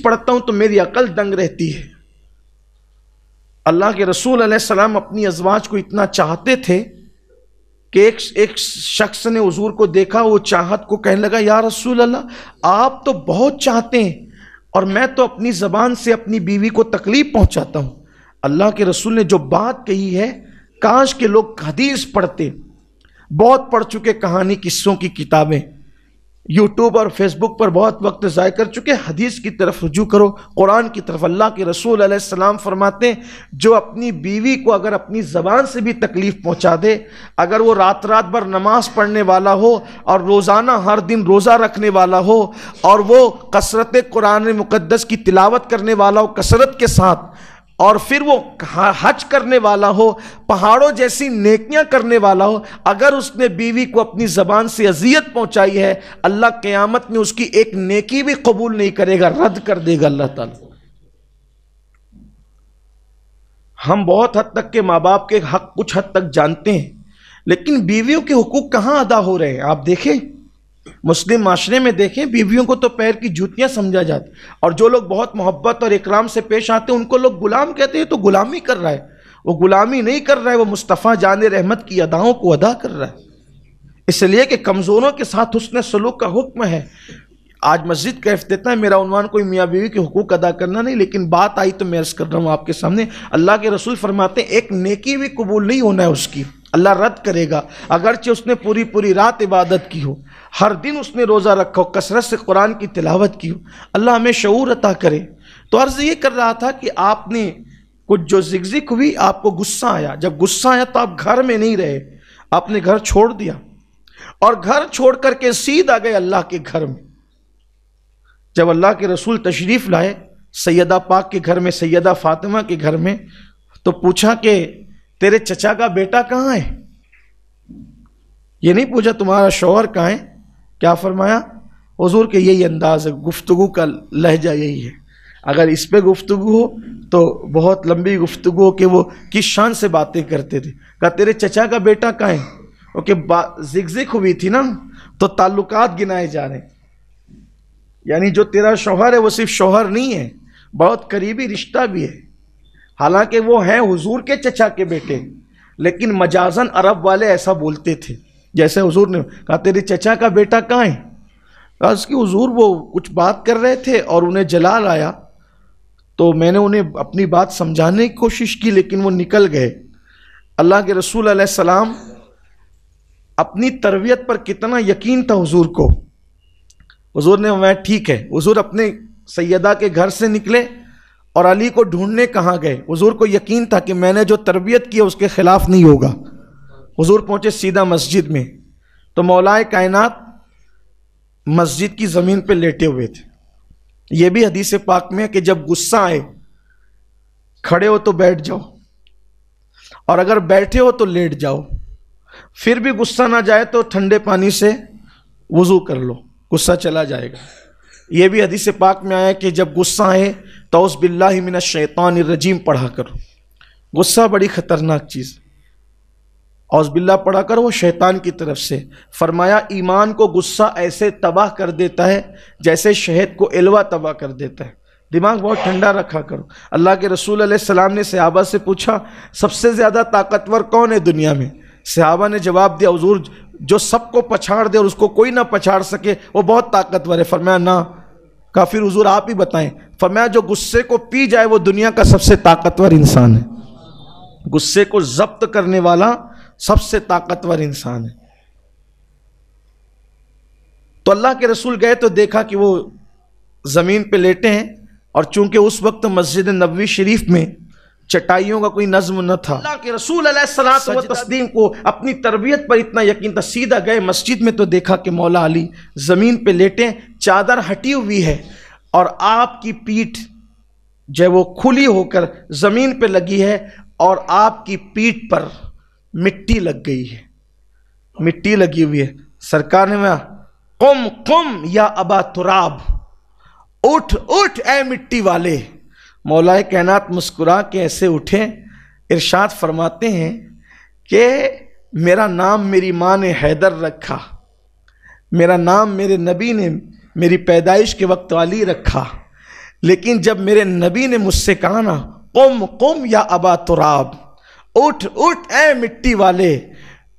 پڑھتا ہوں تو میری عقل دنگ رہتی ہے۔ اللہ کے رسول علیہ السلام اپنی ازواج کو اتنا چاہتے تھے کہ ایک شخص نے حضور کو دیکھا، وہ چاہت کو کہنے لگا، یا رسول اللہ آپ تو بہت چاہتے ہیں اور میں تو اپنی زبان سے اپنی بیوی کو تکلیف پہنچاتا ہوں۔ اللہ کے رسول نے جو بات کہی ہے، کاش کہ لوگ حدیث پڑھتے، بہت پڑھ چکے کہانی قصوں کی کتابیں، یوٹیوب اور فیس بک پر بہت وقت ضائع کر چکے، حدیث کی طرف رجوع کرو، قرآن کی طرف۔ اللہ کے رسول علیہ السلام فرماتے ہیں جو اپنی بیوی کو اگر اپنی زبان سے بھی تکلیف پہنچا دے، اگر وہ رات بھر نماز پڑھنے والا ہو اور روزانہ ہر دن روزہ رکھنے والا ہو اور وہ کثرت قرآن مقدس کی تلاوت کرنے والا ہو کثرت کے ساتھ، اور پھر وہ حج کرنے والا ہو، پہاڑوں جیسی نیکیاں کرنے والا ہو، اگر اس نے بیوی کو اپنی زبان سے اذیت پہنچائی ہے، اللہ قیامت میں اس کی ایک نیکی بھی قبول نہیں کرے گا، رد کر دے گا اللہ تعالیٰ۔ ہم بہت حد تک کے ماں باپ کے حق کچھ حد تک جانتے ہیں، لیکن بیویوں کے حقوق کہاں ادا ہو رہے ہیں؟ آپ دیکھیں، مسلم معاشرے میں دیکھیں، بیویوں کو تو پیر کی جوتیاں سمجھا جاتا، اور جو لوگ بہت محبت اور اکرام سے پیش آتے ہیں ان کو لوگ غلام کہتے ہیں۔ تو غلامی کر رہا ہے، وہ غلامی نہیں کر رہا ہے، وہ مصطفیٰ جان رحمت کی اداؤں کو ادا کر رہا ہے، اس لیے کہ کمزوروں کے ساتھ حسن سلوک کا حکم ہے۔ آج مسجد کا افتتاح ہے، میرا عنوان کوئی میاں بیوی کے حقوق ادا کرنا نہیں، لیکن بات آئی تو میں عرض کر رہا ہوں آپ کے سامنے۔ اللہ کے رسول فرماتے ہیں ایک نیکی بھی قبول نہیں ہونا ہے اس کی، اللہ رد کرے گا، اگرچہ اس نے پوری رات عبادت کی ہو، ہر دن اس نے روزہ رکھا ہو، کثرت سے قرآن کی تلاوت کی ہو۔ اللہ ہمیں شعور عطا کرے۔ تو عرض یہ کر رہا تھا کہ آپ نے کچھ جو زگزگ ہوئی، آپ کو غصہ آیا، جب غصہ آیا تو آپ گھر میں نہیں رہے، آپ نے گھر چھوڑ دیا، اور گھر چھوڑ کر کے سیدھا گئے اللہ کے گھر میں۔ جب اللہ کے رسول تشریف لائے سیدہ پاک کے گھر میں، سیدہ فاطمہ کے گھر میں، تو پوچھا کہ تیرے چچا کا بیٹا کہاں ہے؟ یہ نہیں پوچھا تمہارا شوہر کہاں ہے۔ کیا فرمایا؟ حضور کے یہی انداز ہے، گفتگو کا لہجہ یہی ہے، اگر اس پہ گفتگو ہو تو بہت لمبی گفتگو ہو کہ وہ کس شان سے باتیں کرتے تھے۔ کہا تیرے چچا کا بیٹا کہاں ہے؟ کیونکہ زگزگ ہوئی تھی نا، تو تعلقات گنائے جا رہے ہیں، یعنی جو تیرا شوہر ہے وہ صرف شوہر نہیں ہے، بہت قریبی رشتہ بھی ہے، حالانکہ وہ ہیں حضور کے چچا کے بیٹے، لیکن مجازن عرب والے ایسا بولتے تھے، جیسے حضور نے کہا تیرے چچا کا بیٹا کہاں ہے؟ کہا اس کی حضور وہ کچھ بات کر رہے تھے اور انہیں جلال آیا، تو میں نے انہیں اپنی بات سمجھانے کی کوشش کی لیکن وہ نکل گئے۔ اللہ کے رسول علیہ السلام اپنی تربیت پر کتنا یقین تھا حضور کو، حضور نے میں ٹھیک ہے، حضور اپنے سیدہ کے گھر سے نکلے اور علی کو ڈھونڈنے کہاں گئے؟ حضور کو یقین تھا کہ میں نے جو تربیت کی اس کے خلاف نہیں ہوگا۔ حضور پہنچے سیدھا مسجد میں، تو مولا کائنات مسجد کی زمین پہ لیٹے ہوئے تھے۔ یہ بھی حدیث پاک میں ہے کہ جب غصہ آئے، کھڑے ہو تو بیٹھ جاؤ، اور اگر بیٹھے ہو تو لیٹ جاؤ، پھر بھی غصہ نہ جائے تو ٹھنڈے پانی سے وضو کر لو، غصہ چلا جائے گا۔ یہ بھی حدیث پاک میں آیا کہ جب غصہ آئے تو اعوذ باللہ من الشیطان الرجیم پڑھا کرو۔ غصہ بڑی خطرناک چیز، اعوذ باللہ پڑھا کرو، وہ شیطان کی طرف سے۔ فرمایا ایمان کو غصہ ایسے تباہ کر دیتا ہے جیسے شہد کو الوا تباہ کر دیتا ہے۔ دماغ بہت ٹھنڈا رکھا کرو۔ اللہ کے رسول علیہ السلام نے صحابہ سے پوچھا سب سے زیادہ طاقتور کون ہے دنیا میں؟ صحابہ نے جواب دیا حضور جو سب کو پچھاڑ دے اور اس کو کوئی نہ پچھاڑ سکے وہ بہت طاقتور ہے۔ فرمایا نہ، کہا پھر حضور آپ ہی بتائیں۔ فرمایا جو غصے کو پی جائے وہ دنیا کا سب سے طاقتور انسان ہے، غصے کو ضبط کرنے والا سب سے طاقتور انسان ہے۔ تو اللہ کے رسول گئے تو دیکھا کہ وہ زمین پہ لیٹے ہیں، اور چونکہ اس وقت مسجد نبوی شریف میں چٹائیوں کا کوئی نظم نہ تھا، اللہ کے رسول علیہ السلام و تسلیم کو اپنی تربیت پر اتنا یقین تھا، سیدھا گئے مسجد میں تو دیکھا کہ مولا علی زمین پہ لیٹے، چادر ہٹی ہوئی ہے اور آپ کی پیٹھ جو وہ کھلی ہو کر زمین پہ لگی ہے، اور آپ کی پیٹھ پر مٹی لگ گئی ہے، مٹی لگی ہوئی ہے۔ سرکار نے کہا قم قم یا ابا تراب، اٹھ اٹھ اے مٹی والے۔ مولا کائنات مسکرا کے ایسے اٹھے، ارشاد فرماتے ہیں کہ میرا نام میری ماں نے حیدر رکھا، میرا نام میرے نبی نے میری پیدائش کے وقت علی رکھا، لیکن جب میرے نبی نے مجھ سے کہا نا قم قم یا ابا تراب، اٹھ اٹھ اے مٹی والے،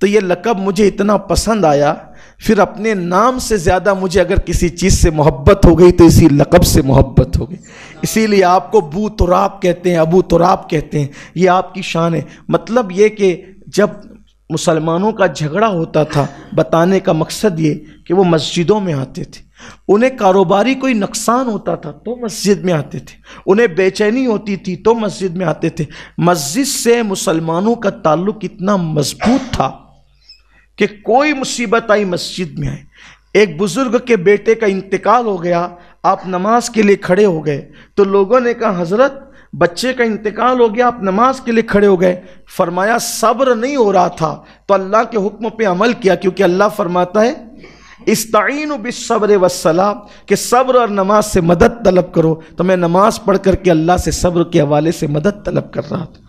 تو یہ لقب مجھے اتنا پسند آیا، پھر اپنے نام سے زیادہ مجھے اگر کسی چیز سے محبت ہو گئی تو اسی لقب سے محبت ہو گئی. اسی لیے آپ کو بو تراب کہتے ہیں، ابو تراب کہتے ہیں، یہ آپ کی شان ہے. مطلب یہ کہ جب مسلمانوں کا جھگڑا ہوتا تھا، بتانے کا مقصد یہ کہ وہ مسجدوں میں آتے تھے، انہیں کاروباری کوئی نقصان ہوتا تھا تو مسجد میں آتے تھے، انہیں بے چینی ہوتی تھی تو مسجد میں آتے تھے. مسجد سے مسلمانوں کا تعلق اتنا مضبوط تھا کہ کوئی مصیبت آئی مسجد میں آئے. ایک بزرگ کے بیٹے کا انتقال ہو گیا، آپ نماز کے لیے کھڑے ہو گئے تو لوگوں نے کہا حضرت بچے کا انتقال ہو گیا، آپ نماز کے لیے کھڑے ہو گئے. فرمایا صبر نہیں ہو رہا تھا تو اللہ کے حکم پہ عمل کیا، کیونکہ اللہ فرماتا ہے استعینوا بالصبر والصلاۃ کہ صبر اور نماز سے مدد طلب کرو. تو میں نماز پڑھ کر کے اللہ سے صبر کے حوالے سے مدد طلب کر رہا تھا.